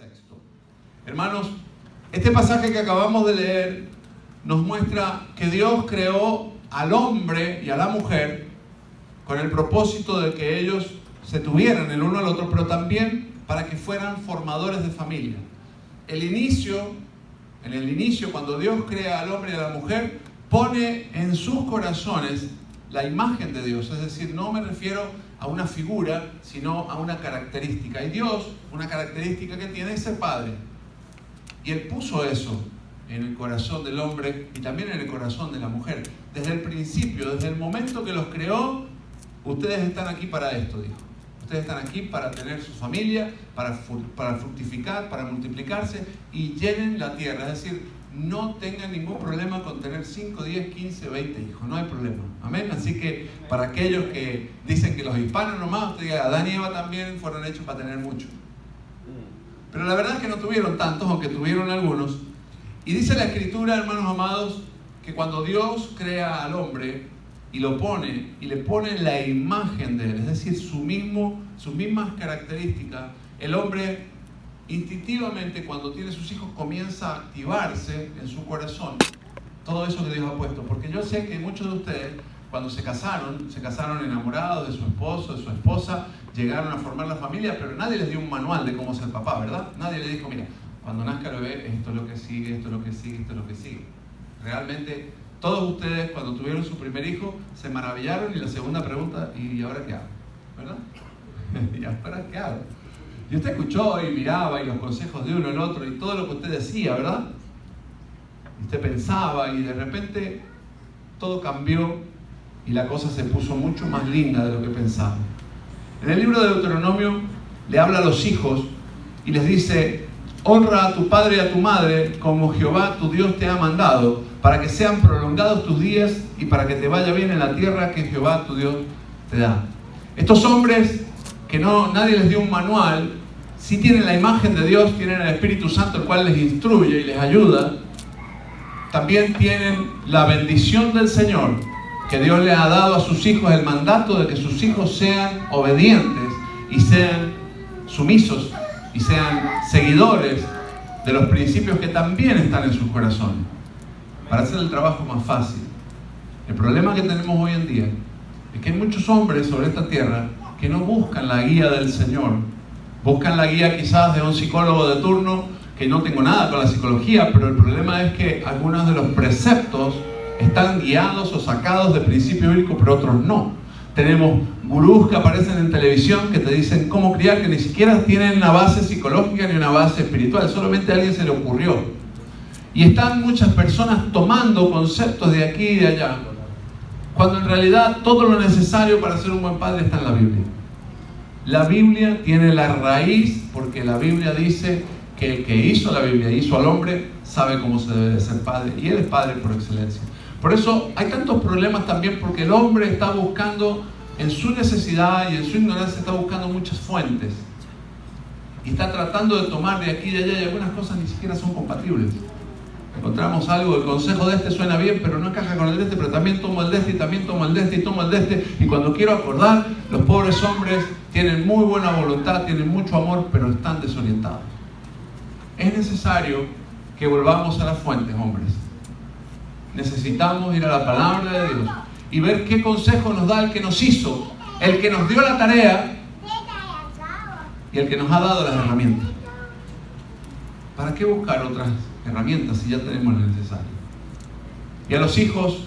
Sexto. Hermanos, este pasaje que acabamos de leer nos muestra que Dios creó al hombre y a la mujer con el propósito de que ellos se tuvieran el uno al otro, pero también para que fueran formadores de familia. En el inicio, cuando Dios crea al hombre y a la mujer, pone en sus corazones la imagen de Dios. Es decir, no me refiero a una figura, sino a una característica. Y Dios, una característica que tiene es ser padre. Y Él puso eso en el corazón del hombre y también en el corazón de la mujer. Desde el principio, desde el momento que los creó, ustedes están aquí para esto, dijo. Ustedes están aquí para tener su familia, para fructificar, para multiplicarse y llenen la tierra. Es decir, no tengan ningún problema con tener 5, 10, 15, 20 hijos. No hay problema. Amén. Así que para aquellos que dicen que los hispanos nomás, usted diga, Adán y Eva también fueron hechos para tener mucho. Pero la verdad es que no tuvieron tantos, aunque tuvieron algunos. Y dice la Escritura, hermanos amados, que cuando Dios crea al hombre y lo pone, y le pone la imagen de él, es decir, sus mismas características, el hombre instintivamente cuando tiene sus hijos comienza a activarse en su corazón todo eso que Dios ha puesto. Porque yo sé que muchos de ustedes cuando se casaron enamorados de su esposo, de su esposa, llegaron a formar la familia, pero nadie les dio un manual de cómo ser papá, ¿verdad? Nadie les dijo, mira, cuando nazca el bebé, esto es lo que sigue, esto es lo que sigue, esto es lo que sigue. Realmente, todos ustedes cuando tuvieron su primer hijo se maravillaron y la segunda pregunta, ¿y ahora qué hago? ¿Verdad? ¿Y ahora qué hago? Y usted escuchó y miraba y los consejos de uno el otro y todo lo que usted decía, ¿verdad? Y usted pensaba y de repente todo cambió y la cosa se puso mucho más linda de lo que pensaba. En el libro de Deuteronomio le habla a los hijos y les dice, honra a tu padre y a tu madre como Jehová tu Dios te ha mandado, para que sean prolongados tus días y para que te vaya bien en la tierra que Jehová tu Dios te da. Estos hombres que nadie les dio un manual, sí tienen la imagen de Dios, tienen el Espíritu Santo el cual les instruye y les ayuda. También tienen la bendición del Señor, que Dios le ha dado a sus hijos el mandato de que sus hijos sean obedientes y sean sumisos y sean seguidores de los principios que también están en sus corazones, para hacer el trabajo más fácil. El problema que tenemos hoy en día es que hay muchos hombres sobre esta tierra que no buscan la guía del Señor. Buscan la guía quizás de un psicólogo de turno, que no tengo nada con la psicología, pero el problema es que algunos de los preceptos están guiados o sacados de principios bíblicos, pero otros no. Tenemos gurús que aparecen en televisión que te dicen cómo criar, que ni siquiera tienen una base psicológica ni una base espiritual, solamente a alguien se le ocurrió. Y están muchas personas tomando conceptos de aquí y de allá, cuando en realidad todo lo necesario para ser un buen padre está en la Biblia. La Biblia tiene la raíz, porque la Biblia dice que el que hizo la Biblia, hizo al hombre, sabe cómo se debe de ser padre, y él es padre por excelencia. Por eso hay tantos problemas también, porque el hombre está buscando, en su necesidad y en su ignorancia, está buscando muchas fuentes. Y está tratando de tomar de aquí y de allá, y algunas cosas ni siquiera son compatibles. Encontramos algo, el consejo de este suena bien, pero no encaja con el de este, pero también tomo el de este, y también tomo el de este, y tomo el de este. Y cuando quiero acordar, los pobres hombres tienen muy buena voluntad, tienen mucho amor, pero están desorientados. Es necesario que volvamos a las fuentes, hombres. Necesitamos ir a la palabra de Dios y ver qué consejo nos da el que nos hizo, el que nos dio la tarea y el que nos ha dado las herramientas. ¿Para qué buscar otras herramientas si ya tenemos lo necesario? Y a los hijos,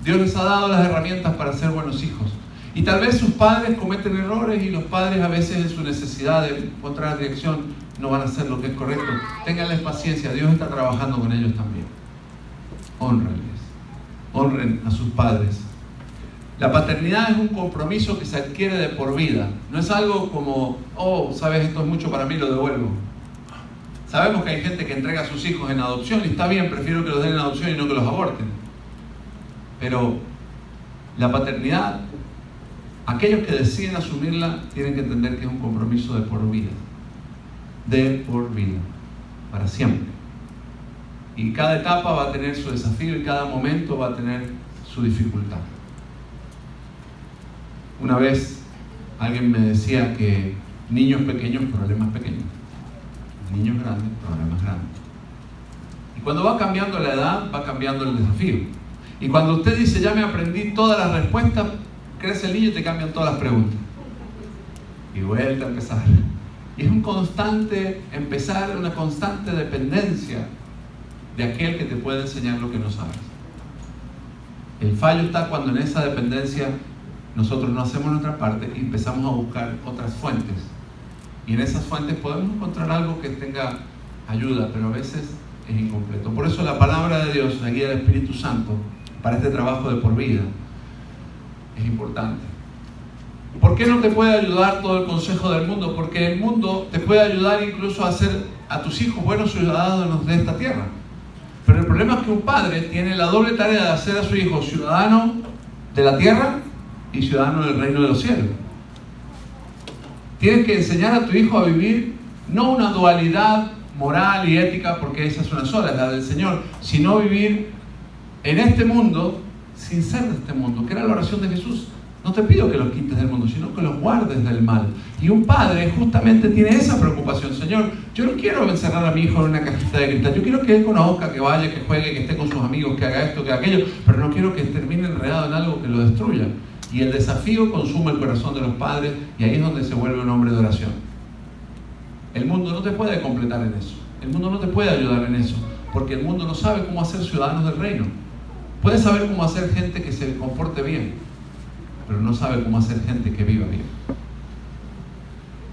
Dios les ha dado las herramientas para ser buenos hijos. Y tal vez sus padres cometen errores y los padres a veces en su necesidad de encontrar dirección no van a hacer lo que es correcto. Ténganles paciencia, Dios está trabajando con ellos también. Hónrenles, honren a sus padres. La paternidad es un compromiso que se adquiere de por vida. No es algo como, oh, sabes, esto es mucho para mí, lo devuelvo. Sabemos que hay gente que entrega a sus hijos en adopción y está bien, prefiero que los den en adopción y no que los aborten. Pero la paternidad, aquellos que deciden asumirla tienen que entender que es un compromiso de por vida. De por vida, para siempre. Y cada etapa va a tener su desafío y cada momento va a tener su dificultad. Una vez alguien me decía que niños pequeños, problemas pequeños. El niño es grande, el problema es grande. Y cuando va cambiando la edad, va cambiando el desafío. Y cuando usted dice, ya me aprendí todas las respuestas, crece el niño y te cambian todas las preguntas. Y vuelve a empezar. Y es un constante empezar, una constante dependencia de aquel que te puede enseñar lo que no sabes. El fallo está cuando en esa dependencia nosotros no hacemos nuestra parte y empezamos a buscar otras fuentes. Y en esas fuentes podemos encontrar algo que tenga ayuda, pero a veces es incompleto. Por eso la palabra de Dios, la guía del Espíritu Santo, para este trabajo de por vida, es importante. ¿Por qué no te puede ayudar todo el consejo del mundo? Porque el mundo te puede ayudar incluso a hacer a tus hijos buenos ciudadanos de esta tierra. Pero el problema es que un padre tiene la doble tarea de hacer a su hijo ciudadano de la tierra y ciudadano del reino de los cielos. Tienes que enseñar a tu hijo a vivir no una dualidad moral y ética, porque esa es una sola, es la del Señor, sino vivir en este mundo sin ser de este mundo, que era la oración de Jesús. No te pido que los quites del mundo, sino que los guardes del mal. Y un padre justamente tiene esa preocupación. Señor, yo no quiero encerrar a mi hijo en una cajita de cristal. Yo quiero que él conozca, que vaya, que juegue, que esté con sus amigos, que haga esto, que haga aquello, pero no quiero que termine enredado en algo que lo destruya. Y el desafío consume el corazón de los padres, y ahí es donde se vuelve un hombre de oración. El mundo no te puede completar en eso. El mundo no te puede ayudar en eso, porque el mundo no sabe cómo hacer ciudadanos del reino. Puede saber cómo hacer gente que se comporte bien, pero no sabe cómo hacer gente que viva bien.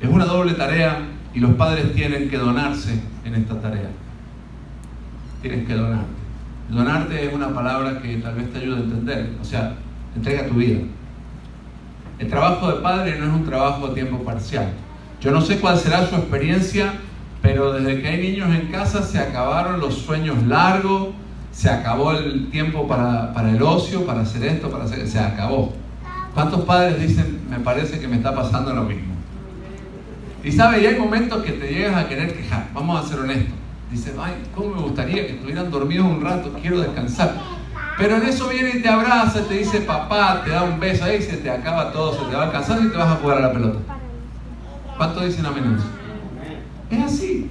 Es una doble tarea y los padres tienen que donarse en esta tarea. Tienes que donarte. Donarte es una palabra que tal vez te ayude a entender. O sea, entrega tu vida. El trabajo de padre no es un trabajo a tiempo parcial. Yo no sé cuál será su experiencia, pero desde que hay niños en casa se acabaron los sueños largos, se acabó el tiempo para el ocio, para hacer esto, para hacer... Se acabó. ¿Cuántos padres dicen, me parece que me está pasando lo mismo? Y sabe, y hay momentos que te llegas a querer quejar, vamos a ser honestos. Dices, ay, cómo me gustaría que estuvieran dormidos un rato, quiero descansar. Pero en eso viene y te abraza, te dice papá, te da un beso, ahí se te acaba todo, se te va a cansar y te vas a jugar a la pelota. ¿Cuántos dicen amén a eso? Es así,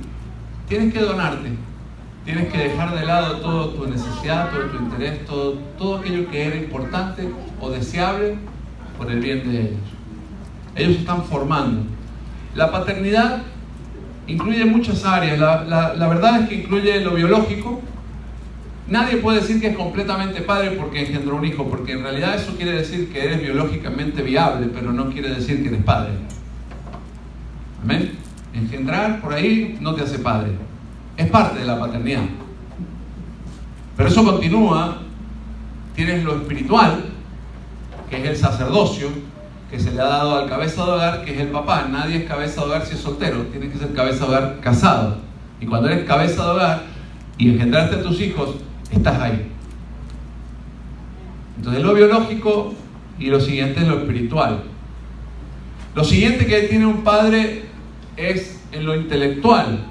tienes que donarte. Tienes que dejar de lado toda tu necesidad, todo tu interés, todo aquello que era importante o deseable por el bien de ellos. Ellos se están formando. La paternidad incluye muchas áreas. La verdad es que incluye lo biológico. Nadie puede decir que es completamente padre porque engendró un hijo, porque en realidad eso quiere decir que eres biológicamente viable, pero no quiere decir que eres padre. ¿Amén? Engendrar por ahí no te hace padre. Es parte de la paternidad. Pero eso continúa. Tienes lo espiritual, que es el sacerdocio, que se le ha dado al cabeza de hogar, que es el papá. Nadie es cabeza de hogar si es soltero. Tienes que ser cabeza de hogar casado. Y cuando eres cabeza de hogar y engendraste a tus hijos, estás ahí. Entonces lo biológico y lo siguiente es lo espiritual. Lo siguiente que tiene un padre es en lo intelectual.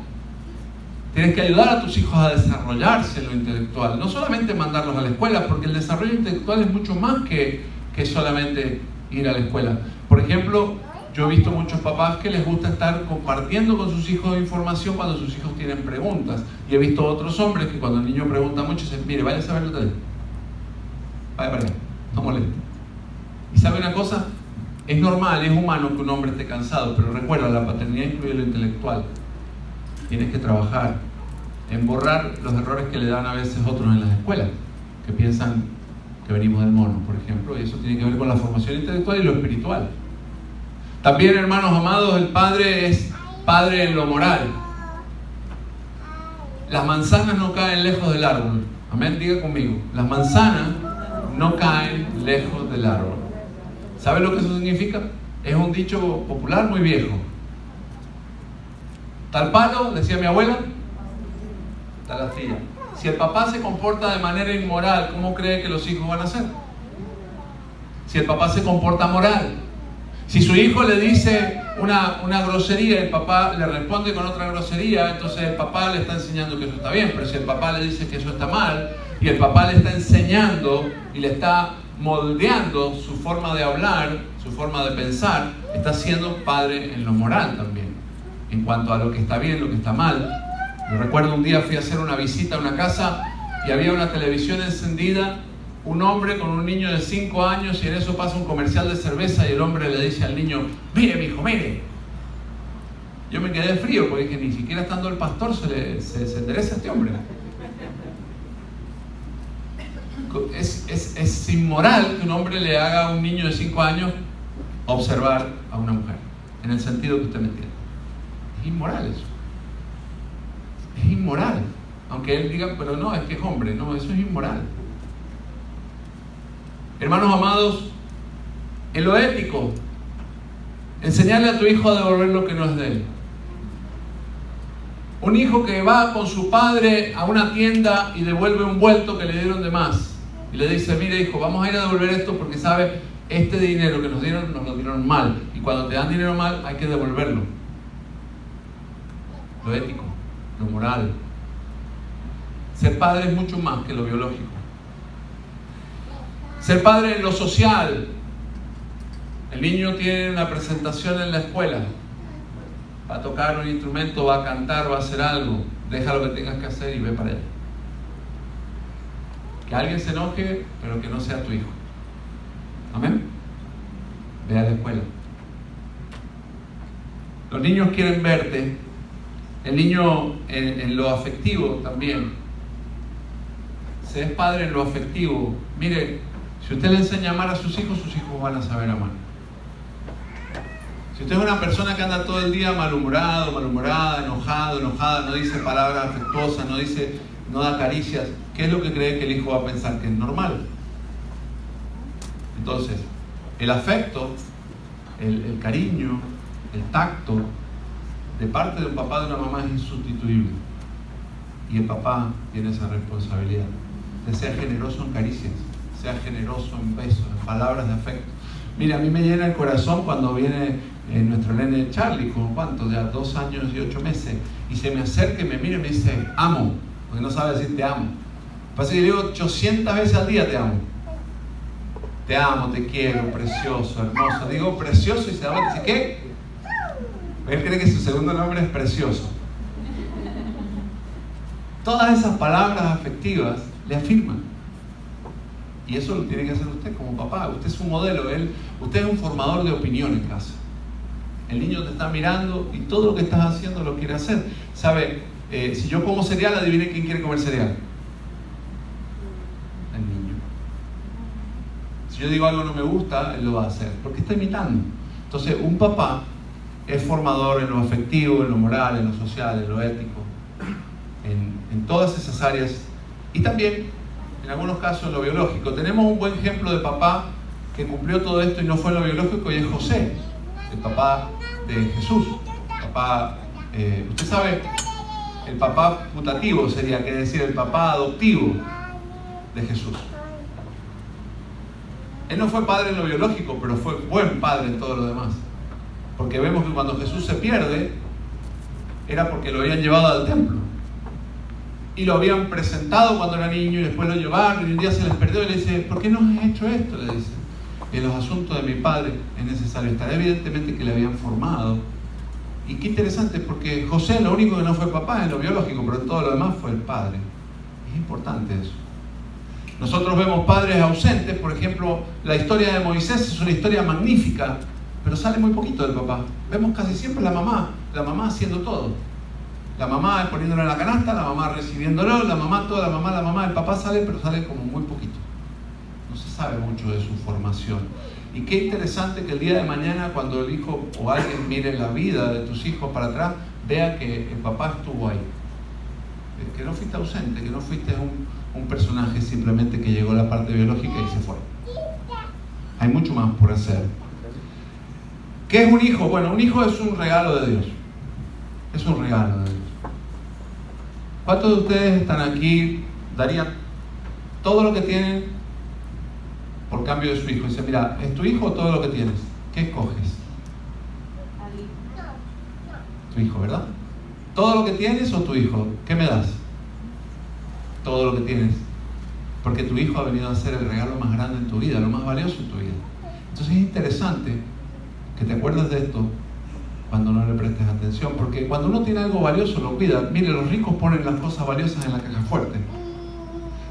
Tienes que ayudar a tus hijos a desarrollarse en lo intelectual. No solamente mandarlos a la escuela, porque el desarrollo intelectual es mucho más que solamente ir a la escuela. Por ejemplo, yo he visto muchos papás que les gusta estar compartiendo con sus hijos información cuando sus hijos tienen preguntas. Y he visto otros hombres que cuando el niño pregunta mucho dicen, mire, vaya a saber lo que es. Vaya para allá, no moleste. ¿Y sabe una cosa? Es normal, es humano que un hombre esté cansado, pero recuerda, la paternidad incluye lo intelectual. Tienes que trabajar en borrar los errores que le dan a veces otros en las escuelas, que piensan que venimos del mono, por ejemplo, y eso tiene que ver con la formación intelectual y lo espiritual. También, hermanos amados, el padre es padre en lo moral. Las manzanas no caen lejos del árbol. Amén, diga conmigo. Las manzanas no caen lejos del árbol. ¿Sabe lo que eso significa? Es un dicho popular muy viejo. Tal palo, decía mi abuela, tal astilla. Si el papá se comporta de manera inmoral, ¿cómo cree que los hijos van a ser? Si el papá se comporta moral. Si su hijo le dice una grosería y el papá le responde con otra grosería, entonces el papá le está enseñando que eso está bien. Pero si el papá le dice que eso está mal y el papá le está enseñando y le está moldeando su forma de hablar, su forma de pensar, está siendo padre en lo moral también. en cuanto a lo que está bien, lo que está mal. Yo recuerdo un día fui a hacer una visita a una casa y había una televisión encendida, un hombre con un niño de 5 años, y en eso pasa un comercial de cerveza y el hombre le dice al niño: mire, mijo, mire. Yo me quedé frío porque dije, ni siquiera estando el pastor se endereza a este hombre. Es inmoral que un hombre le haga a un niño de 5 años observar a una mujer, en el sentido que usted me entiende. Es inmoral eso. Es inmoral. Aunque él diga, pero no, es que es hombre. No, eso es inmoral. Hermanos amados, en lo ético, enseñarle a tu hijo a devolver lo que no es de él. Un hijo que va con su padre a una tienda y devuelve un vuelto que le dieron de más. Y le dice, mire hijo, vamos a ir a devolver esto porque sabe, este dinero que nos dieron, nos lo dieron mal. Y cuando te dan dinero mal, hay que devolverlo. Lo ético, lo moral. Ser padre es mucho más que lo biológico. Ser padre en lo social. El niño tiene una presentación en la escuela. Va a tocar un instrumento, va a cantar, va a hacer algo. Deja lo que tengas que hacer y ve para allá. Que alguien se enoje, pero que no sea tu hijo. Amén. Ve a la escuela. Los niños quieren verte. El niño en lo afectivo también. Se es padre en lo afectivo. Mire, si usted le enseña a amar a sus hijos van a saber amar. Si usted es una persona que anda todo el día malhumorado, malhumorada, enojada, no dice palabras afectuosas, no da caricias, ¿qué es lo que cree que el hijo va a pensar? Que es normal. Entonces, el afecto, el cariño, el tacto, de parte de un papá, de una mamá, es insustituible. Y el papá tiene esa responsabilidad. De ser generoso en caricias, sea generoso en besos, en palabras de afecto. Mira, a mí me llena el corazón cuando viene nuestro nene Charlie, con ¿cuánto? Ya 2 años y 8 meses, y se me acerca y me mira y me dice, amo, porque no sabe decir te amo. Pasa que yo digo 800 veces al día te amo. Te amo, te quiero, precioso, hermoso. Digo precioso y se da cuenta y dice, ¿qué? Él cree que su segundo nombre es precioso. Todas esas palabras afectivas le afirman. Y eso lo tiene que hacer usted como papá. Usted es un modelo. Usted es un formador de opinión en casa. El niño te está mirando y todo lo que estás haciendo lo quiere hacer. ¿Sabe? Si yo como cereal, adivine quién quiere comer cereal. El niño. Si yo digo algo no me gusta, él lo va a hacer. Porque está imitando. Entonces, un papá es formador en lo afectivo, en lo moral, en lo social, en lo ético. En todas esas áreas. Y también, en algunos casos, en lo biológico. Tenemos un buen ejemplo de papá que cumplió todo esto y no fue en lo biológico, y es José, el papá de Jesús. Papá, usted sabe, el papá putativo sería, que decir, el papá adoptivo de Jesús. Él no fue padre en lo biológico, pero fue buen padre en todo lo demás. Porque vemos que cuando Jesús se pierde, era porque lo habían llevado al templo. Y lo habían presentado cuando era niño y después lo llevaron y un día se les perdió y le dice, ¿por qué no has hecho esto? Le dice, en los asuntos de mi padre es necesario estar. Evidentemente que le habían formado. Y qué interesante, porque José lo único que no fue papá en lo biológico, pero en todo lo demás fue el padre. Es importante eso. Nosotros vemos padres ausentes. Por ejemplo, la historia de Moisés es una historia magnífica, pero sale muy poquito del papá. Vemos casi siempre la mamá haciendo todo. La mamá poniéndolo en la canasta, la mamá recibiéndolo, la mamá, el papá sale, pero sale como muy poquito. No se sabe mucho de su formación. Y qué interesante que el día de mañana, cuando el hijo o alguien mire la vida de tus hijos para atrás, vea que el papá estuvo ahí. Que no fuiste ausente, que no fuiste un personaje simplemente que llegó a la parte biológica y se fue. Hay mucho más por hacer. ¿Qué es un hijo? Bueno, un hijo es un regalo de Dios. Es un regalo de Dios. ¿Cuántos de ustedes están aquí, darían todo lo que tienen por cambio de su hijo? Dice, mira, ¿es tu hijo o todo lo que tienes? ¿Qué escoges? Tu hijo, ¿verdad? ¿Todo lo que tienes o tu hijo? ¿Qué me das? Todo lo que tienes. Porque tu hijo ha venido a ser el regalo más grande en tu vida, lo más valioso en tu vida. Entonces es interesante que te acuerdes de esto cuando no le prestes atención, porque cuando uno tiene algo valioso lo cuida. Mire, los ricos ponen las cosas valiosas en la caja fuerte,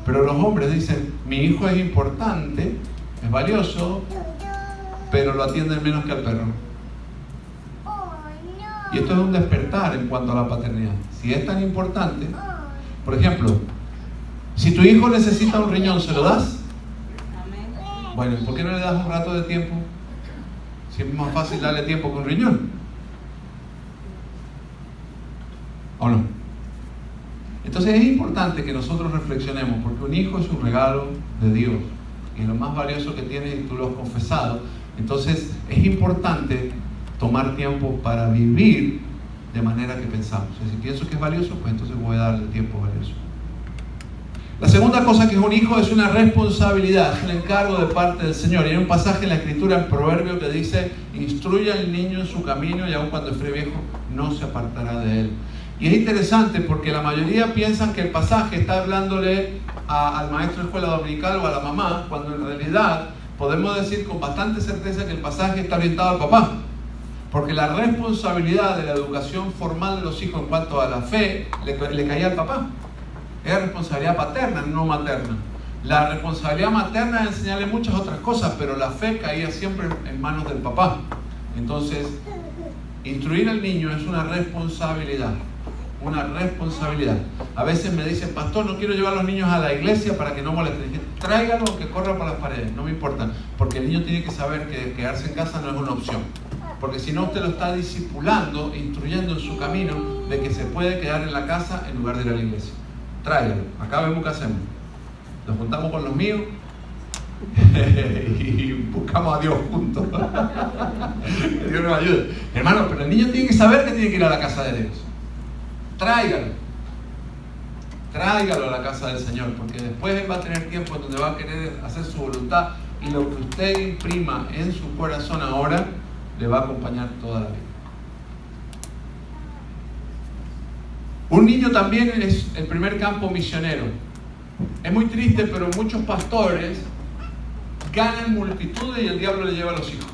pero los hombres dicen, mi hijo es importante, es valioso, pero lo atienden menos que al perro. Y esto es un despertar en cuanto a la paternidad. Si es tan importante, por ejemplo, si tu hijo necesita un riñón, ¿se lo das? Bueno, ¿y por qué no le das un rato de tiempo? Si es más fácil darle tiempo que un riñón. ¿O no? Entonces es importante que nosotros reflexionemos, porque un hijo es un regalo de Dios y lo más valioso que tienes, y tú lo has confesado. Entonces es importante tomar tiempo para vivir de manera que pensamos. O sea, si pienso que es valioso, pues entonces voy a darle tiempo valioso. La segunda cosa que es un hijo es una responsabilidad, es un encargo de parte del Señor. Y hay un pasaje en la Escritura, en Proverbios, que dice, instruye al niño en su camino y aun cuando esté viejo no se apartará de él. Y es interesante porque la mayoría piensan que el pasaje está hablándole al maestro de escuela dominical o a la mamá, cuando en realidad podemos decir con bastante certeza que el pasaje está orientado al papá. Porque la responsabilidad de la educación formal de los hijos en cuanto a la fe le caía al papá. Era responsabilidad paterna, no materna. La responsabilidad materna es enseñarle muchas otras cosas, pero la fe caía siempre en manos del papá. Entonces, instruir al niño es una responsabilidad. Una responsabilidad. A veces me dicen, pastor, no quiero llevar a los niños a la iglesia para que no molesten. Dije, tráigalo que corra por las paredes, no me importa. Porque el niño tiene que saber que quedarse en casa no es una opción. Porque si no, usted lo está discipulando, instruyendo en su camino de que se puede quedar en la casa en lugar de ir a la iglesia. Tráigalo. Acá vemos qué hacemos. Nos juntamos con los míos y buscamos a Dios juntos. Que Dios nos ayude. Hermano, pero el niño tiene que saber que tiene que ir a la casa de Dios. Tráigalo. Tráigalo a la casa del Señor, porque después él va a tener tiempo donde va a querer hacer su voluntad, y lo que usted imprima en su corazón ahora le va a acompañar toda la vida. Un niño también es el primer campo misionero. Es muy triste, pero muchos pastores ganan multitudes y el diablo le lleva a los hijos.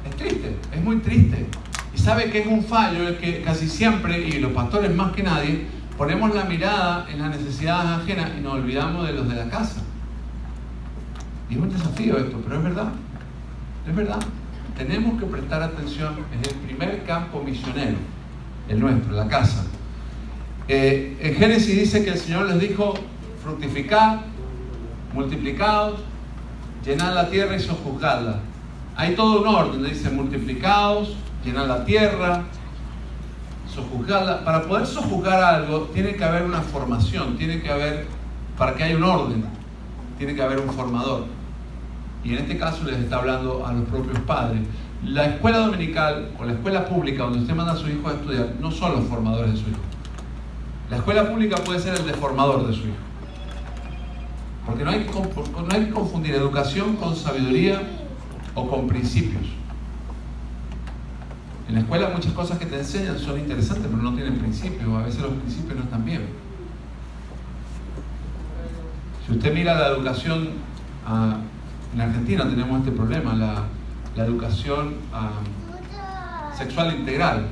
Es triste, es muy triste. Y sabe que es un fallo, es que casi siempre, y los pastores más que nadie, ponemos la mirada en las necesidades ajenas y nos olvidamos de los de la casa. Y es un desafío esto, pero es verdad. Es verdad. Tenemos que prestar atención. Es el primer campo misionero, el nuestro, la casa. En Génesis dice que el Señor les dijo, fructificad, multiplicaos, llenad la tierra y sojuzgadla. Hay todo un orden, dice multiplicaos, llenad la tierra, sojuzgadla. Para poder sojuzgar algo tiene que haber una formación, tiene que haber, para que haya un orden, tiene que haber un formador. Y en este caso les está hablando a los propios padres. La escuela dominical o la escuela pública donde usted manda a su hijo a estudiar no son los formadores de su hijo. La escuela pública puede ser el deformador de su hijo. Porque no hay que confundir educación con sabiduría o con principios. En la escuela muchas cosas que te enseñan son interesantes, pero no tienen principios. A veces los principios no están bien. Si usted mira la educación, en Argentina tenemos este problema, la educación sexual integral.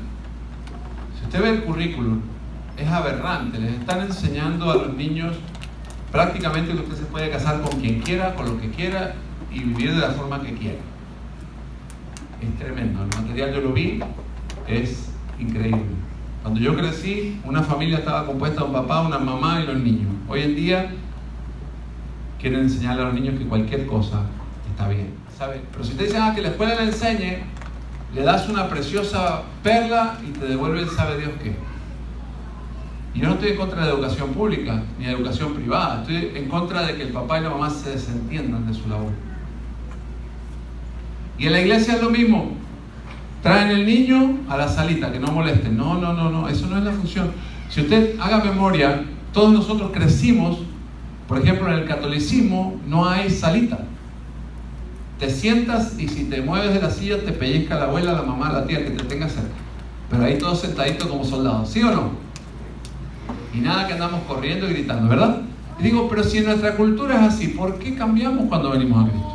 Si usted ve el currículum, es aberrante. Les están enseñando a los niños prácticamente que usted se puede casar con quien quiera, con lo que quiera y vivir de la forma que quiera. Es tremendo. El material yo lo vi, es increíble. Cuando yo crecí, una familia estaba compuesta de un papá, una mamá y los niños. Hoy en día quieren enseñarle a los niños que cualquier cosa está bien, ¿sabe? Pero si usted dice que la escuela le enseñe, le das una preciosa perla y te devuelve el sabe Dios qué. Y yo no estoy en contra de la educación pública ni de la educación privada, estoy en contra de que el papá y la mamá se desentiendan de su labor. Y en la iglesia es lo mismo. Traen el niño a la salita, que no molesten. No, eso no es la función. Si usted haga memoria, todos nosotros crecimos, por ejemplo, en el catolicismo no hay salita. Te sientas y si te mueves de la silla te pellizca la abuela, la mamá, la tía que te tenga cerca. Pero ahí todos sentaditos como soldados, ¿sí o no? Y nada que andamos corriendo y gritando, ¿verdad? Y digo, pero si en nuestra cultura es así, ¿por qué cambiamos cuando venimos a Cristo?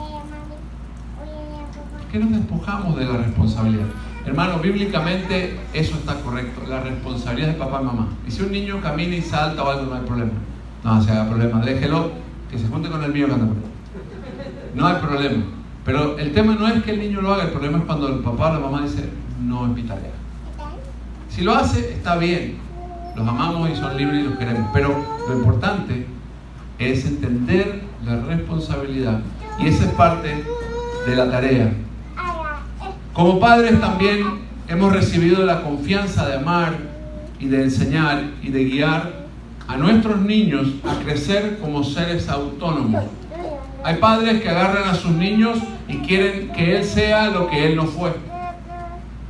qué nos despojamos de la responsabilidad? Hermano, bíblicamente eso está correcto, la responsabilidad de papá y mamá. Y si un niño camina y salta o algo, no hay problema. No se haga problema, déjelo, que se junte con el mío que anda por ahí. No hay problema. Pero el tema no es que el niño lo haga, el problema es cuando el papá o la mamá dice, no es mi tarea. Si lo hace, está bien. Los amamos y son libres y los queremos. Pero lo importante es entender la responsabilidad. Y esa es parte de la tarea. Como padres también hemos recibido la confianza de amar y de enseñar y de guiar a nuestros niños a crecer como seres autónomos. Hay padres que agarran a sus niños y quieren que él sea lo que él no fue.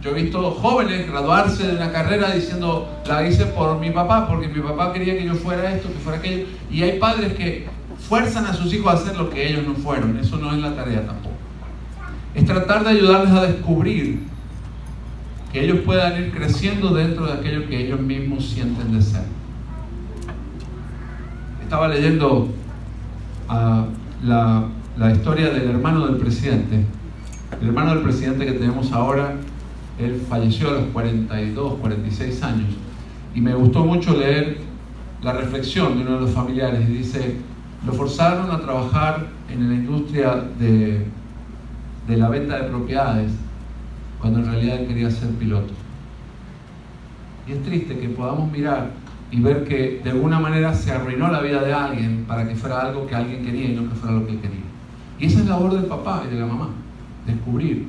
Yo he visto jóvenes graduarse de una carrera diciendo, la hice por mi papá, porque mi papá quería que yo fuera esto, que fuera aquello. Y hay padres que fuerzan a sus hijos a hacer lo que ellos no fueron. Eso no es la tarea tampoco. Es tratar de ayudarles a descubrir que ellos puedan ir creciendo dentro de aquello que ellos mismos sienten de ser. Estaba leyendo la historia del hermano del presidente. El hermano del presidente que tenemos ahora, él falleció a los 42, 46 años. Y me gustó mucho leer la reflexión de uno de los familiares. Y dice, lo forzaron a trabajar en la industria de la venta de propiedades, cuando en realidad él quería ser piloto. Y es triste que podamos mirar y ver que de alguna manera se arruinó la vida de alguien para que fuera algo que alguien quería y no que fuera lo que él quería. Y esa es la labor del papá y de la mamá, descubrir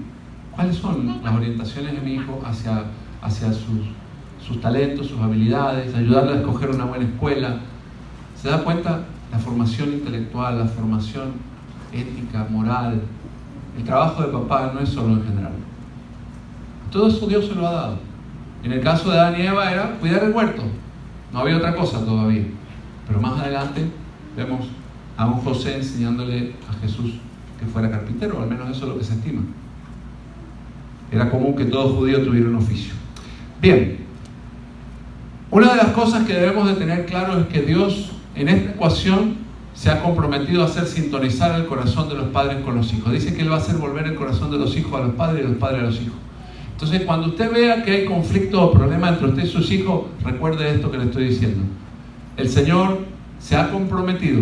cuáles son las orientaciones de mi hijo hacia sus talentos, sus habilidades, ayudarle a escoger una buena escuela. ¿Se da cuenta? La formación intelectual, la formación ética, moral. El trabajo de papá no es solo en general. Todo eso Dios se lo ha dado. En el caso de Adán y Eva era cuidar el huerto. No había otra cosa todavía. Pero más adelante vemos a un José enseñándole a Jesús que fuera carpintero, o al menos eso es lo que se estima. Era común que todo judío tuviera un oficio. Bien, una de las cosas que debemos de tener claro es que Dios en esta ecuación se ha comprometido a hacer sintonizar el corazón de los padres con los hijos. Dice que Él va a hacer volver el corazón de los hijos a los padres y los padres a los hijos. Entonces, cuando usted vea que hay conflicto o problema entre usted y sus hijos, recuerde esto que le estoy diciendo. El Señor se ha comprometido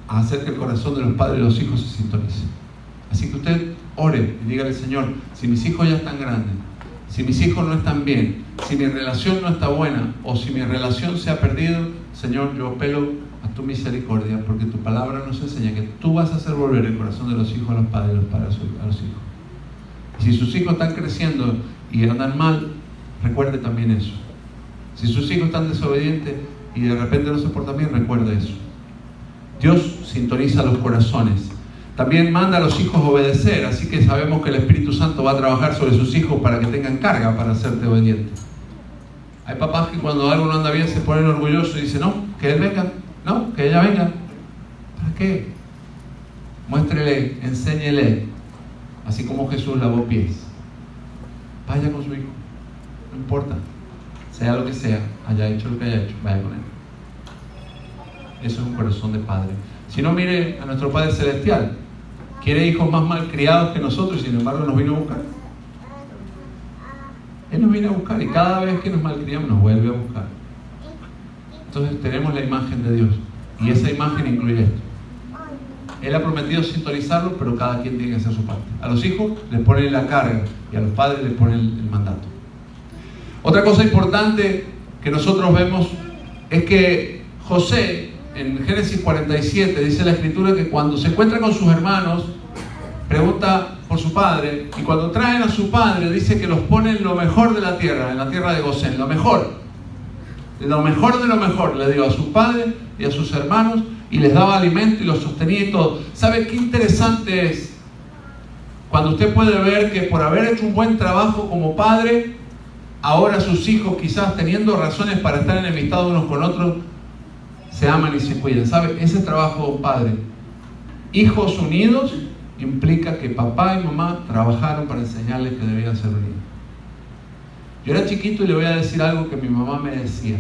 a hacer que el corazón de los padres y los hijos se sintonice. Así que usted ore y dígale, Señor, si mis hijos ya están grandes, si mis hijos no están bien, si mi relación no está buena o si mi relación se ha perdido, Señor, yo apelo a tu misericordia, porque tu palabra nos enseña que tú vas a hacer volver el corazón de los hijos a los padres y los padres a los hijos. Y si sus hijos están creciendo y andan mal, recuerde también eso. Si sus hijos están desobedientes y de repente no se portan bien, recuerde eso. Dios sintoniza los corazones. También manda a los hijos obedecer, así que sabemos que el Espíritu Santo va a trabajar sobre sus hijos para que tengan carga para hacerte obediente. Hay papás que cuando algo no anda bien se ponen orgullosos y dicen, no, que él venga, no, que ella venga. ¿Para qué? Muéstrele, enséñele, así como Jesús lavó pies. Vaya con su hijo, no importa, sea lo que sea, haya hecho lo que haya hecho, vaya con él. Eso es un corazón de padre. Si no, mire a nuestro Padre Celestial. Quiere hijos más malcriados que nosotros y sin embargo nos vino a buscar. Él nos viene a buscar y cada vez que nos malcriamos nos vuelve a buscar. Entonces tenemos la imagen de Dios y esa imagen incluye esto. Él ha prometido sintonizarlo, pero cada quien tiene que hacer su parte. A los hijos les ponen la carga y a los padres les ponen el mandato. Otra cosa importante que nosotros vemos es que José, en Génesis 47, dice la Escritura que cuando se encuentra con sus hermanos, pregunta por su padre, y cuando traen a su padre, dice que los pone en lo mejor de la tierra, en la tierra de Gosén, lo mejor de lo mejor, le dio a su padre y a sus hermanos, y les daba alimento y los sostenía y todo. ¿Sabe qué interesante es? Cuando usted puede ver que por haber hecho un buen trabajo como padre, ahora sus hijos, quizás teniendo razones para estar enemistados unos con otros, se aman y se cuidan. ¿Sabe? Ese trabajo de un padre, hijos unidos, implica que papá y mamá trabajaron para enseñarles que debían ser unidos. Yo era chiquito y le voy a decir algo que mi mamá me decía.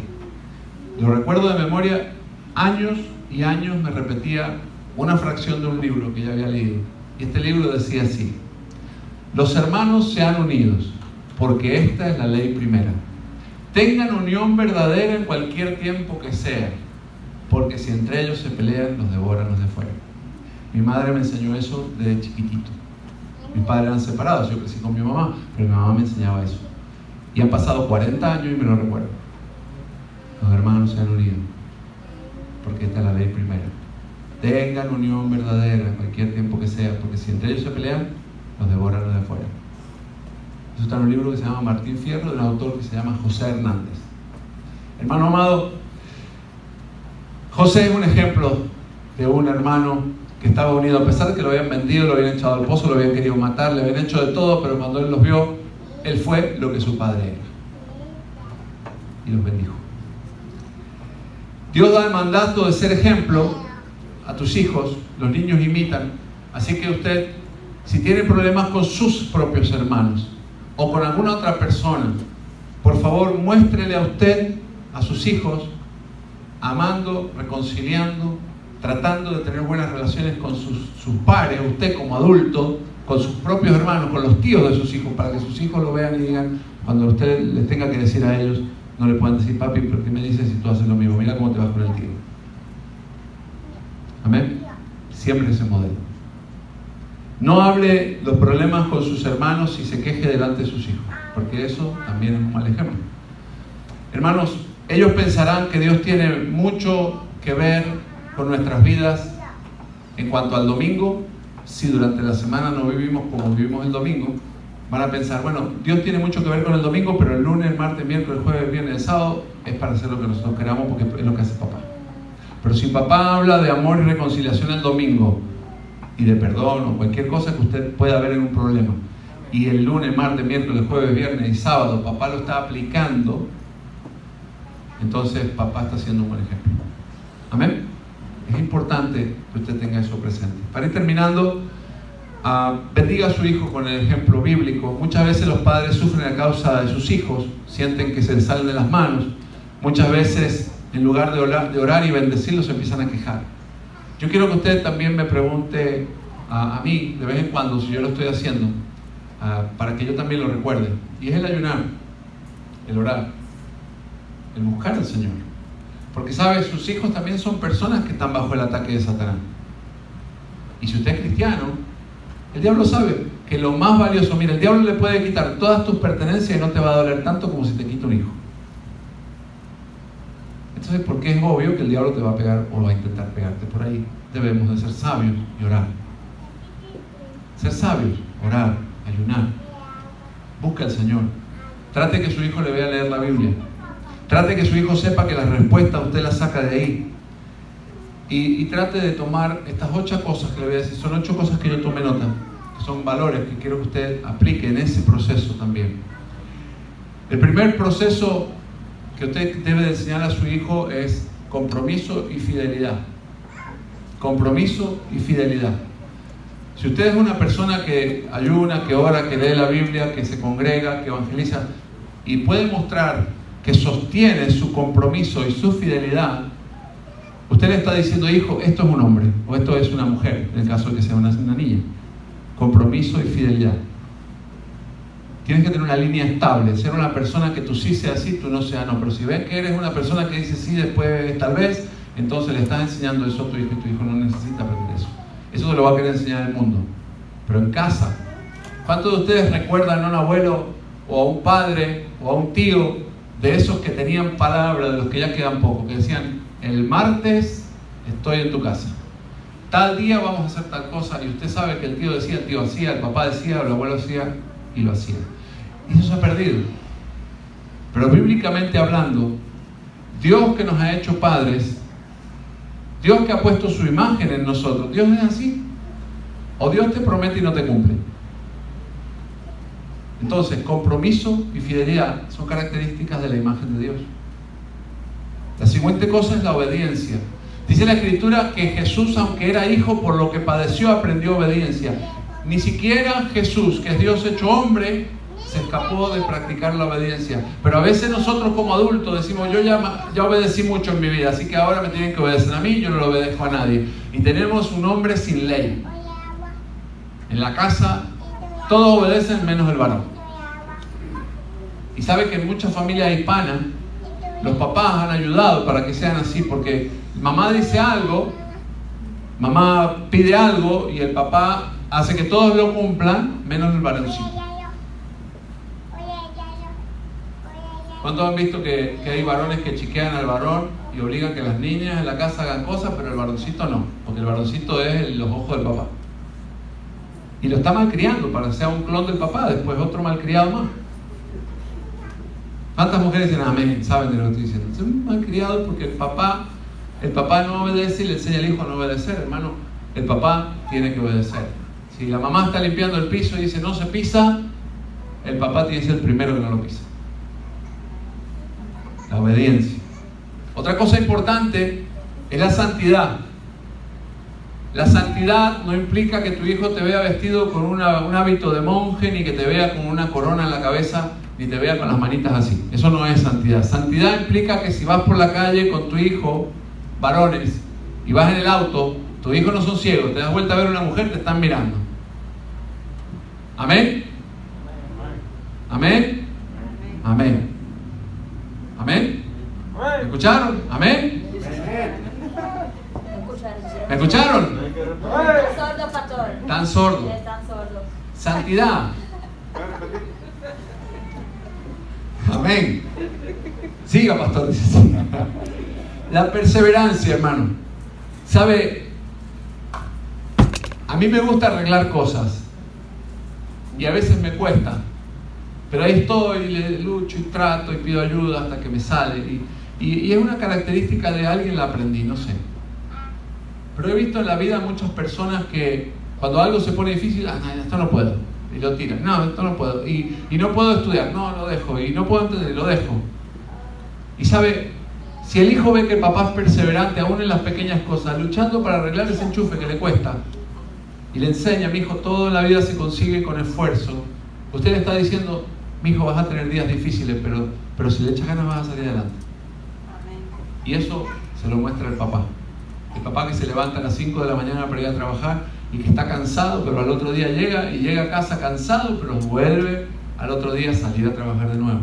Lo recuerdo de memoria, años y años me repetía una fracción de un libro que ella había leído. Y este libro decía así: los hermanos sean unidos, porque esta es la ley primera. Tengan unión verdadera en cualquier tiempo que sea, porque si entre ellos se pelean, los devoran los de fuera. Mi madre me enseñó eso desde chiquitito. Mis padres eran separados, yo crecí con mi mamá, pero mi mamá me enseñaba eso. Y han pasado 40 años y me lo recuerdo. Los hermanos se han unido, porque esta es la ley primera. Tengan unión verdadera en cualquier tiempo que sea, porque si entre ellos se pelean, los devoran los de afuera. Eso está en un libro que se llama Martín Fierro, de un autor que se llama José Hernández. Hermano amado, José es un ejemplo de un hermano que estaba unido, a pesar de que lo habían vendido, lo habían echado al pozo, lo habían querido matar, le habían hecho de todo, pero cuando él los vio, él fue lo que su padre era. Y los bendijo. Dios da el mandato de ser ejemplo a tus hijos, los niños imitan. Así que usted, si tiene problemas con sus propios hermanos o con alguna otra persona, por favor muéstrele a usted, a sus hijos, amando, reconciliando, tratando de tener buenas relaciones con sus pares, usted como adulto, con sus propios hermanos, con los tíos de sus hijos, para que sus hijos lo vean y digan, cuando usted les tenga que decir a ellos, no le puedan decir, papi, ¿pero qué me dices si tú haces lo mismo? Mira cómo te vas con el tío. Amén. Siempre ese modelo. No hable los problemas con sus hermanos y se queje delante de sus hijos, porque eso también es un mal ejemplo. Hermanos, ellos pensarán que Dios tiene mucho que ver con nuestras vidas en cuanto al domingo. Si durante la semana no vivimos como vivimos el domingo, van a pensar, bueno, Dios tiene mucho que ver con el domingo, pero el lunes, el martes, miércoles, el jueves, el viernes, el sábado es para hacer lo que nosotros queramos, porque es lo que hace papá. Pero si papá habla de amor y reconciliación el domingo y de perdón o cualquier cosa que usted pueda ver en un problema, y el lunes, martes, miércoles, jueves, viernes y sábado papá lo está aplicando, entonces papá está siendo un buen ejemplo. Amén. Es importante que usted tenga eso presente. Para ir terminando, bendiga a su hijo con el ejemplo bíblico. Muchas veces los padres sufren a causa de sus hijos, sienten que se les salen de las manos. Muchas veces, en lugar de orar y bendecirlos, se empiezan a quejar. Yo quiero que usted también me pregunte a mí, de vez en cuando, si yo lo estoy haciendo, para que yo también lo recuerde. Y es el ayunar, el orar, el buscar al Señor. Porque, ¿sabe? Sus hijos también son personas que están bajo el ataque de Satanás. Y si usted es cristiano, el diablo sabe que lo más valioso, mira, el diablo le puede quitar todas tus pertenencias y no te va a doler tanto como si te quita un hijo. Entonces, ¿por qué es obvio que el diablo te va a pegar o va a intentar pegarte por ahí? Debemos de ser sabios y orar. Ser sabios, orar, ayunar. Busca al Señor. Trate que su hijo le vea leer la Biblia. Trate que su hijo sepa que la respuesta usted la saca de ahí. Y trate de tomar estas 8 cosas que le voy a decir. Son 8 cosas que yo tomé nota, que son valores que quiero que usted aplique en ese proceso también. El primer proceso que usted debe de enseñar a su hijo es compromiso y fidelidad. Compromiso y fidelidad. Si usted es una persona que ayuna, que ora, que lee la Biblia, que se congrega, que evangeliza y puede mostrar que sostiene su compromiso y su fidelidad, usted le está diciendo, hijo, esto es un hombre o esto es una mujer, en el caso de que sea una niña. Compromiso y fidelidad. Tienes que tener una línea estable, ser una persona que tú sí seas sí, tú no seas no. Pero si ves que eres una persona que dice sí, después tal vez, entonces le estás enseñando eso a tu hijo y tu hijo no necesita aprender eso. Eso se lo va a querer enseñar el mundo. Pero en casa, ¿cuántos de ustedes recuerdan a un abuelo o a un padre o a un tío de esos que tenían palabras, de los que ya quedan pocos, que decían, el martes estoy en tu casa, tal día vamos a hacer tal cosa, y usted sabe que el tío decía, el tío hacía, el papá decía, el abuelo hacía, y lo hacía. Y eso se ha perdido. Pero bíblicamente hablando, Dios que nos ha hecho padres, Dios que ha puesto su imagen en nosotros, ¿Dios es así? ¿O Dios te promete y no te cumple? Entonces, compromiso y fidelidad son características de la imagen de Dios. La siguiente cosa es la obediencia. Dice la Escritura que Jesús, aunque era hijo, por lo que padeció, aprendió obediencia. Ni siquiera Jesús, que es Dios hecho hombre, se escapó de practicar la obediencia. Pero a veces nosotros como adultos decimos, yo ya obedecí mucho en mi vida, así que ahora me tienen que obedecer a mí, yo no lo obedezco a nadie. Y tenemos un hombre sin ley. En la casa todos obedecen menos el varón. Y sabe que en muchas familias hispanas los papás han ayudado para que sean así, porque mamá dice algo, mamá pide algo y el papá hace que todos lo cumplan menos el varoncito. ¿Cuántos han visto que hay varones que chiquean al varón y obligan que las niñas en la casa hagan cosas, pero el varoncito no? Porque el varoncito es los ojos del papá. Y lo está malcriando para que sea un clon del papá, después otro malcriado más. ¿Cuántas mujeres dicen amén? Saben de lo que estoy diciendo. Son malcriados porque el papá no obedece y le enseña al hijo a no obedecer. Hermano, el papá tiene que obedecer. Si la mamá está limpiando el piso y dice no se pisa, el papá tiene que ser el primero que no lo pisa. La obediencia. Otra cosa importante es la santidad. La santidad no implica que tu hijo te vea vestido con un hábito de monje, ni que te vea con una corona en la cabeza, ni te vea con las manitas así. Eso no es santidad. Santidad implica que si vas por la calle con tu hijo, varones, y vas en el auto, tus hijos no son ciegos, te das vuelta a ver a una mujer, te están mirando. ¿Amén? ¿Amén? Amén. ¿Amén? ¿Me escucharon? ¿Amén? ¿Me escucharon? Están sordos, pastor. Están sordos. Están sordos. Santidad. Amén. Siga, pastor. La perseverancia, hermano. ¿Sabe? A mí me gusta arreglar cosas. Y a veces me cuesta. Pero ahí estoy, le lucho y trato y pido ayuda hasta que me sale. Y es una característica de alguien, la aprendí, no sé. Pero he visto en la vida muchas personas que cuando algo se pone difícil, esto no puedo. Y lo tiran. No, esto no puedo. Y no puedo estudiar. No, lo dejo. Y no puedo entender. Lo dejo. Y sabe, si el hijo ve que el papá es perseverante aún en las pequeñas cosas, luchando para arreglar ese enchufe que le cuesta, y le enseña, mi hijo, todo en la vida se consigue con esfuerzo. Usted le está diciendo, mi hijo, vas a tener días difíciles, pero si le echas ganas vas a salir adelante. Y eso se lo muestra el papá. El papá que se levanta a las 5 de la mañana para ir a trabajar y que está cansado, pero al otro día llega a casa cansado, pero vuelve al otro día a salir a trabajar de nuevo.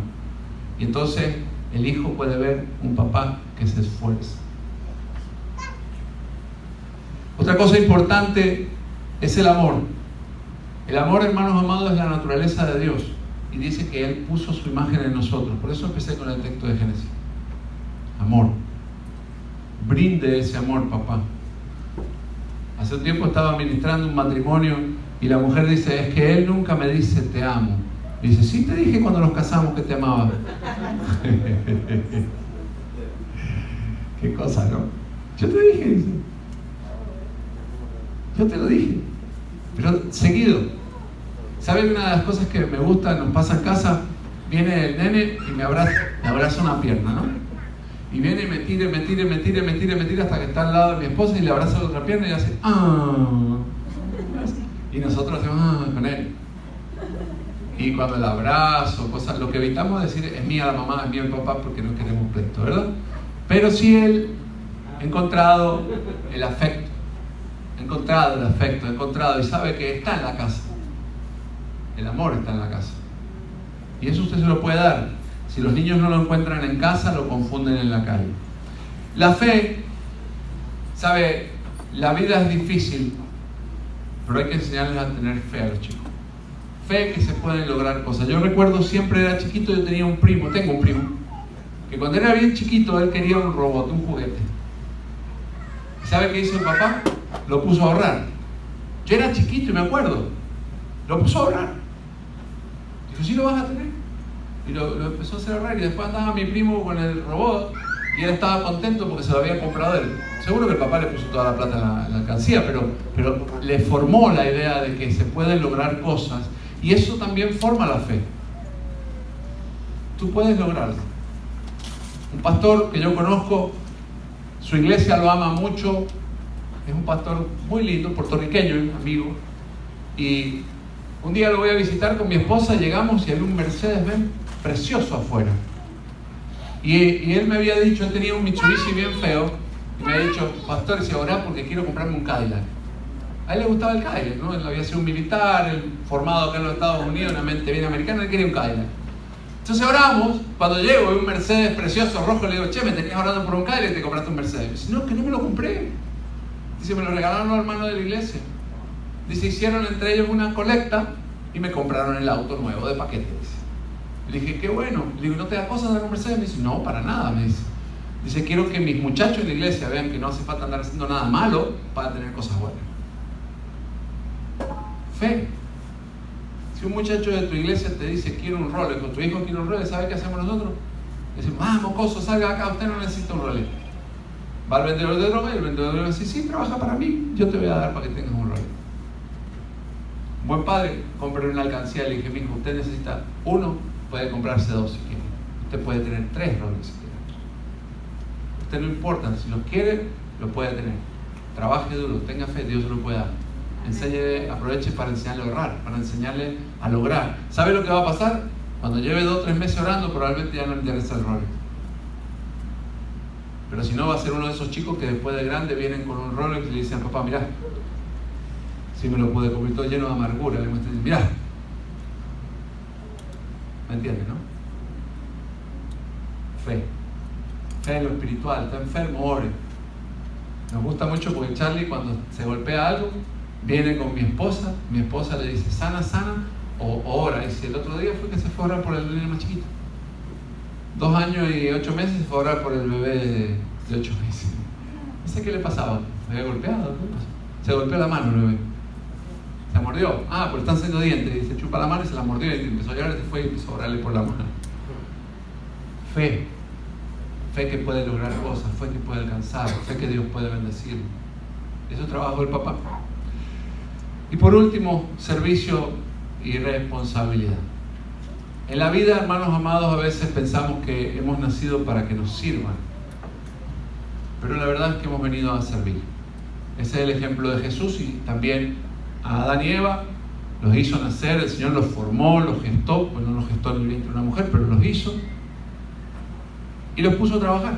Y entonces el hijo puede ver un papá que se esfuerza. Otra cosa importante es el amor. El amor, hermanos amados, es la naturaleza de Dios. Y dice que Él puso su imagen en nosotros. Por eso empecé con el texto de Génesis. Amor. Brinde ese amor, papá. Hace un tiempo estaba ministrando un matrimonio y la mujer dice, es que él nunca me dice te amo. Y dice, sí te dije cuando nos casamos que te amaba. Qué cosa, ¿no? Yo te dije, dice. Yo te lo dije. Pero seguido. ¿Saben una de las cosas que me gusta, nos pasa en casa? Viene el nene y me abraza una pierna, ¿no? Y viene y me tira hasta que está al lado de mi esposa y le abraza la otra pierna y hace y nosotros hacemos con él. Y cuando el abrazo, cosas, lo que evitamos decir es mía la mamá, es mía el papá, porque no queremos pleito, ¿verdad? Pero sí él ha encontrado el afecto, y sabe que está en la casa. El amor está en la casa. Y eso usted se lo puede dar. Si los niños no lo encuentran en casa, lo confunden en la calle. La fe, sabe, la vida es difícil, pero hay que enseñarles a tener fe a los chicos. Fe que se pueden lograr cosas. Yo recuerdo, siempre era chiquito, yo tengo un primo, que cuando era bien chiquito, él quería un robot, un juguete. ¿Sabe qué hizo el papá? Lo puso a ahorrar. Yo era chiquito y me acuerdo. Lo puso a ahorrar. Dijo, ¿sí lo vas a tener? Y lo empezó a hacer ahorrar, y después andaba mi primo con el robot y él estaba contento porque se lo había comprado él. Seguro que el papá le puso toda la plata en la alcancía, pero le formó la idea de que se pueden lograr cosas, y eso también forma la fe. Tú puedes lograrlo. Un pastor que yo conozco, su iglesia lo ama mucho, es un pastor muy lindo, puertorriqueño, amigo, y un día lo voy a visitar con mi esposa, llegamos y había un Mercedes-Benz precioso afuera. Y él me había dicho, él tenía un Mitsubishi bien feo, y me había dicho, pastor, si orá porque quiero comprarme un Cadillac. A él le gustaba el Cadillac, ¿no? Él había sido un militar, él formado acá en los Estados Unidos, una mente bien americana, él quería un Cadillac. Entonces oramos, cuando llego, veo un Mercedes precioso, rojo, le digo, che, me tenías orando por un Cadillac y te compraste un Mercedes. Me dice, no, que no me lo compré. Dice, me lo regalaron los hermanos de la iglesia. Dice, hicieron entre ellos una colecta y me compraron el auto nuevo de paquete. Dice. Le dije, qué bueno. Le digo, ¿no te da cosas dar un Mercedes? Me dice, no, para nada, me dice. Dice, quiero que mis muchachos en la iglesia vean que no hace falta andar haciendo nada malo para tener cosas buenas. Fe. Si un muchacho de tu iglesia te dice, quiero un Rolex, o tu hijo quiere un Rolex, ¿sabe qué hacemos nosotros? Le decimos, mocoso, salga acá, usted no necesita un Rolex. Va al vendedor de droga y el vendedor de droga dice, sí, trabaja para mí, yo te voy a dar para que tengas un Rolex. Un buen padre, compré una alcancía y le dije, mijo, usted necesita uno, puede comprarse dos si quiere. Usted puede tener 3 Rolex si quiere. Usted no importa, si lo quiere, lo puede tener. Trabaje duro, tenga fe, Dios se lo puede dar. Enséñele, aproveche para enseñarle a ahorrar, para enseñarle a lograr. ¿Sabe lo que va a pasar? Cuando lleve 2 o 3 meses orando, probablemente ya no le interesa el Rolex. Pero si no, va a ser uno de esos chicos que después de grande vienen con un Rolex y le dicen, papá, mirá, si me lo pude comer todo lleno de amargura, le muestran, mirá. ¿Me entiendes, no? Fe. Fe en lo espiritual, está enfermo, ore. Nos gusta mucho porque Charlie, cuando se golpea algo, viene con mi esposa le dice, sana, o ora. Y si el otro día fue que se fue a orar por el niño más chiquito. 2 años y 8 meses se fue a orar por el bebé de 8 meses. No sé qué le pasaba, ¿me había golpeado? ¿Qué pasó? Se golpeó la mano el bebé. Se mordió. pues están haciendo dientes. Y se chupa la mano y se la mordió y empezó a llorar y se fue y empezó a orarle por la mano. Fe. Fe que puede lograr cosas, fe que puede alcanzar, fe que Dios puede bendecir. Eso es trabajo del papá. Y por último, servicio y responsabilidad. En la vida, hermanos amados, a veces pensamos que hemos nacido para que nos sirvan. Pero la verdad es que hemos venido a servir. Ese es el ejemplo de Jesús, y también a Adán y Eva los hizo nacer, el Señor los formó, los gestó, pues no los gestó en el vientre de una mujer, pero los hizo. Y los puso a trabajar.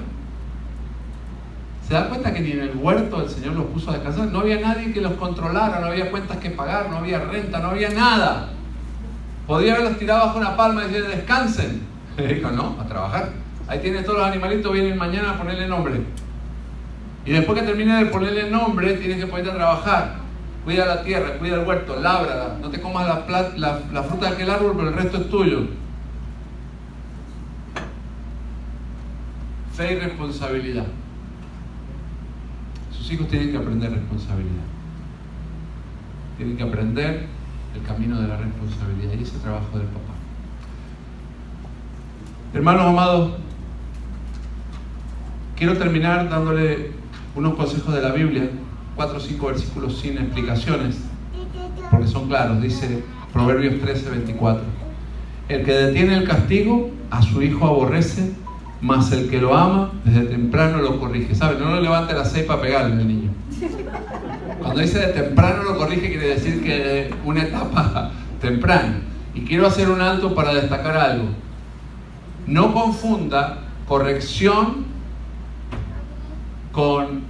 ¿Se da cuenta que ni en el huerto el Señor los puso a descansar? No había nadie que los controlara, no había cuentas que pagar, no había renta, no había nada. Podía haberlos tirado bajo una palma y decir, descansen. Le dijo, no, a trabajar. Ahí tienes todos los animalitos, vienen mañana a ponerle nombre. Y después que termine de ponerle nombre, tienes que ponerte a trabajar. Cuida la tierra, cuida el huerto, lábrala. No te comas la fruta de aquel árbol, pero el resto es tuyo. Fe y responsabilidad. Sus hijos tienen que aprender responsabilidad. Tienen que aprender el camino de la responsabilidad, y ese trabajo del papá. Hermanos amados, quiero terminar dándole unos consejos de la Biblia, 4 o 5 versículos sin explicaciones, porque son claros. Dice Proverbios 13:24: el que detiene el castigo a su hijo aborrece, mas el que lo ama desde temprano lo corrige. ¿Sabe? No lo levante a las 6 para pegarle al niño. Cuando dice de temprano lo corrige, quiere decir que es una etapa temprana. Y quiero hacer un alto para destacar algo. No confunda corrección con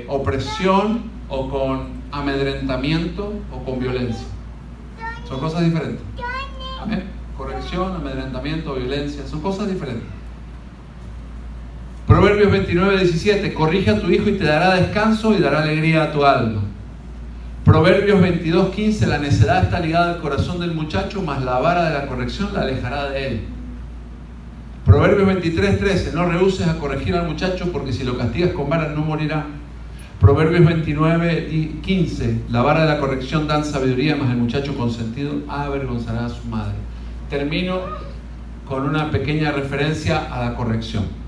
opresión, o con amedrentamiento, o con violencia. Son cosas diferentes. ¿Amén? Corrección, amedrentamiento, violencia, son cosas diferentes. Proverbios 29:17: corrige a tu hijo y te dará descanso y dará alegría a tu alma. Proverbios 22:15: la necedad está ligada al corazón del muchacho, mas la vara de la corrección la alejará de él. Proverbios 23:13: no rehuses a corregir al muchacho, porque si lo castigas con vara no morirá. Proverbios 29:15: la vara de la corrección da sabiduría, mas el muchacho consentido avergonzará a su madre. Termino con una pequeña referencia a la corrección.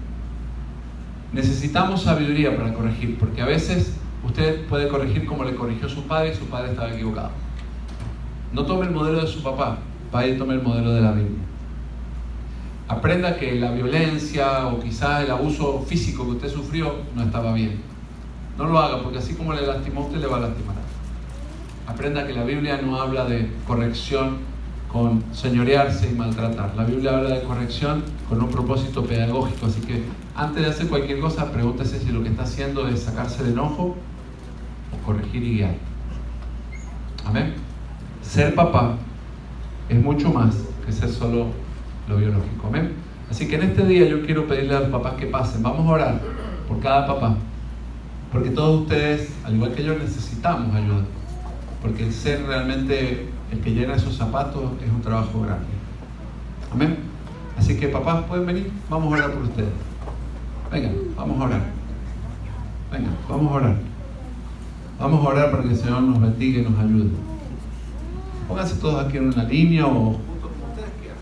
Necesitamos sabiduría para corregir, porque a veces usted puede corregir como le corrigió su padre y su padre estaba equivocado. No tome el modelo de su papá, vaya y tome el modelo de la Biblia. Aprenda que la violencia o quizás el abuso físico que usted sufrió no estaba bien. No lo haga, porque así como le lastimó a usted, le va a lastimar. Aprenda que la Biblia no habla de corrección con señorearse y maltratar. La Biblia habla de corrección con un propósito pedagógico. Así que antes de hacer cualquier cosa, pregúntese si lo que está haciendo es sacarse el enojo o corregir y guiar. Amén. Ser papá es mucho más que ser solo lo biológico. Amén. Así que en este día yo quiero pedirle a los papás que pasen. Vamos a orar por cada papá. Porque todos ustedes, al igual que yo, necesitamos ayuda. Porque ser realmente el que llena esos zapatos es un trabajo grande. Amén. Así que papás, pueden venir. Vamos a orar por ustedes. Vengan, vamos a orar. Vengan, vamos a orar. Vamos a orar para que el Señor nos bendiga y nos ayude. Pónganse todos aquí en una línea o juntos como ustedes quieran.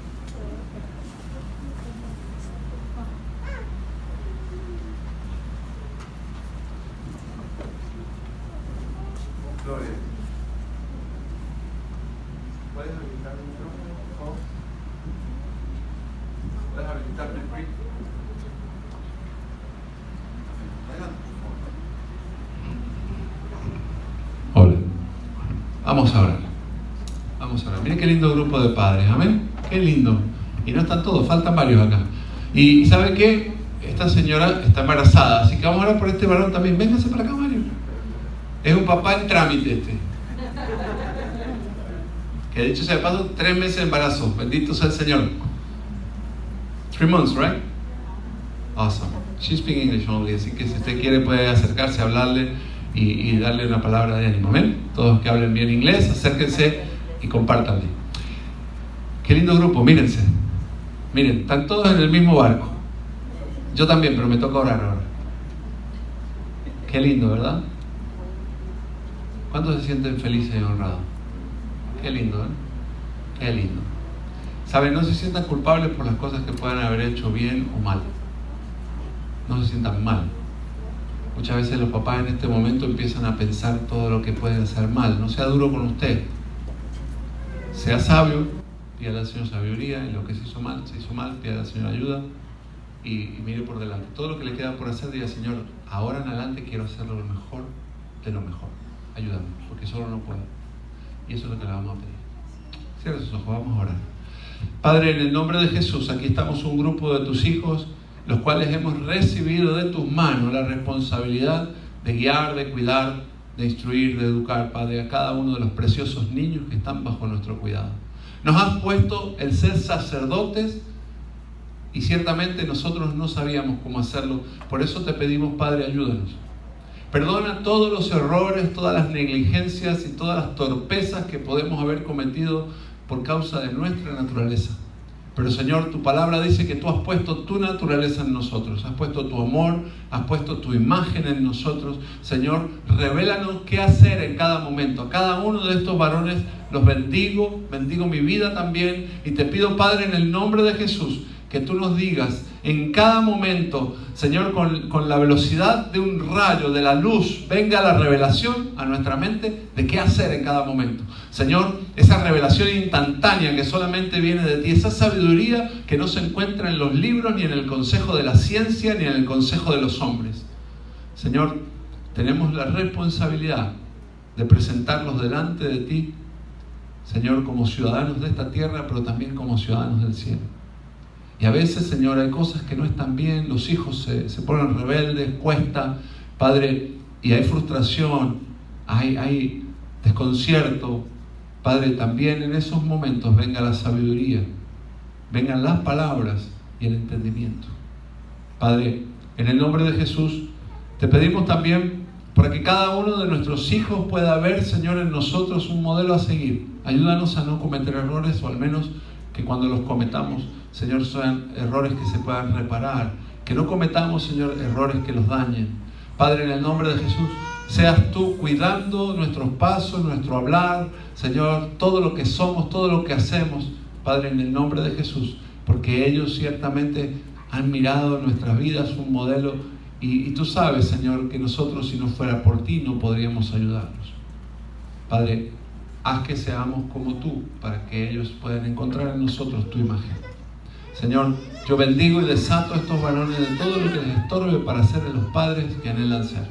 Gloria. ¿Puedes habilitar el micrófono, por favor? ¿Puedes habilitar el micrófono? Hola. Vamos a orar. Vamos a orar. Miren qué lindo grupo de padres. Amén. Qué lindo. Y no están todos, faltan varios acá. Y ¿sabe qué? Esta señora está embarazada. Así que vamos a orar por este varón también. Véngase para acá, Mario. Es un papá en trámite este. Que de hecho se le pasó 3 meses de embarazo. Bendito sea el Señor. 3 months, right? Awesome. She speaks English only. Así que si usted quiere puede acercarse a hablarle y darle una palabra de ánimo. Amén. Todos que hablen bien inglés, acérquense y compártanle. Qué lindo grupo, mírense. Miren, están todos en el mismo barco. Yo también, pero me toca orar ahora. Qué lindo, ¿verdad? ¿Cuántos se sienten felices y honrados? Qué lindo, ¿eh? Qué lindo. ¿Saben? No se sientan culpables por las cosas que puedan haber hecho bien o mal. No se sientan mal. Muchas veces los papás en este momento empiezan a pensar todo lo que pueden hacer mal. No sea duro con usted. Sea sabio, pídale al Señor sabiduría. En lo que se hizo mal, pídale al Señor ayuda y mire por delante. Todo lo que le queda por hacer, diga: Señor, ahora en adelante quiero hacerlo lo mejor de lo mejor. Ayúdame, porque solo no puedo. Y eso es lo que le vamos a pedir. Cierra sus ojos, vamos a orar. Padre, en el nombre de Jesús, aquí estamos un grupo de tus hijos, los cuales hemos recibido de tus manos la responsabilidad de guiar, de cuidar, de instruir, de educar, Padre, a cada uno de los preciosos niños que están bajo nuestro cuidado. Nos has puesto el ser sacerdotes y ciertamente nosotros no sabíamos cómo hacerlo. Por eso te pedimos, Padre, ayúdanos. Perdona todos los errores, todas las negligencias y todas las torpezas que podemos haber cometido por causa de nuestra naturaleza. Pero Señor, tu palabra dice que tú has puesto tu naturaleza en nosotros, has puesto tu amor, has puesto tu imagen en nosotros. Señor, revélanos qué hacer en cada momento. A cada uno de estos varones los bendigo mi vida también, y te pido, Padre, en el nombre de Jesús, que tú nos digas en cada momento, Señor, con la velocidad de un rayo, de la luz, venga la revelación a nuestra mente de qué hacer en cada momento. Señor, esa revelación instantánea que solamente viene de ti, esa sabiduría que no se encuentra en los libros, ni en el consejo de la ciencia, ni en el consejo de los hombres. Señor, tenemos la responsabilidad de presentarlos delante de ti, Señor, como ciudadanos de esta tierra, pero también como ciudadanos del cielo. Y a veces, Señor, hay cosas que no están bien, los hijos se ponen rebeldes, cuesta, Padre, y hay frustración, hay desconcierto. Padre, también en esos momentos venga la sabiduría, vengan las palabras y el entendimiento. Padre, en el nombre de Jesús, te pedimos también para que cada uno de nuestros hijos pueda ver, Señor, en nosotros un modelo a seguir. Ayúdanos a no cometer errores, o al menos que cuando los cometamos, Señor, sean errores que se puedan reparar. Que no cometamos, Señor, errores que los dañen. Padre, en el nombre de Jesús, seas tú cuidando nuestros pasos, nuestro hablar, Señor, todo lo que somos, todo lo que hacemos, Padre, en el nombre de Jesús, porque ellos ciertamente han mirado nuestras vidas un modelo, y tú sabes, Señor, que nosotros, si no fuera por ti, no podríamos ayudarlos. Padre, haz que seamos como tú, para que ellos puedan encontrar en nosotros tu imagen. Señor, yo bendigo y desato a estos varones de todo lo que les estorbe para ser de los padres que anhelan ser.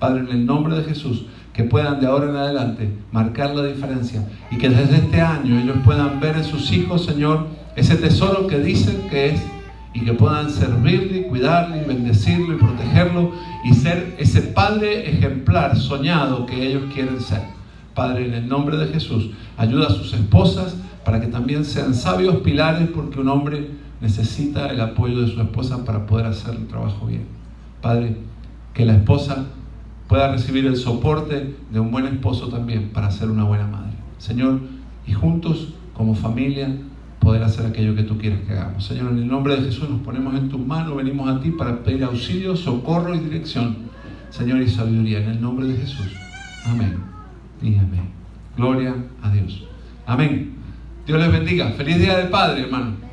Padre, en el nombre de Jesús, que puedan de ahora en adelante marcar la diferencia, y que desde este año ellos puedan ver en sus hijos, Señor, ese tesoro que dicen que es, y que puedan servirle, cuidarle, bendecirlo y protegerlo, y ser ese padre ejemplar soñado que ellos quieren ser. Padre, en el nombre de Jesús, ayuda a sus esposas para que también sean sabios pilares, porque un hombre necesita el apoyo de su esposa para poder hacer el trabajo bien. Padre, que la esposa pueda recibir el soporte de un buen esposo también para ser una buena madre. Señor, y juntos, como familia, poder hacer aquello que tú quieres que hagamos. Señor, en el nombre de Jesús nos ponemos en tus manos, venimos a ti para pedir auxilio, socorro y dirección. Señor, y sabiduría, en el nombre de Jesús. Amén y amén. Gloria a Dios. Amén. Dios les bendiga. Feliz Día del Padre, hermano.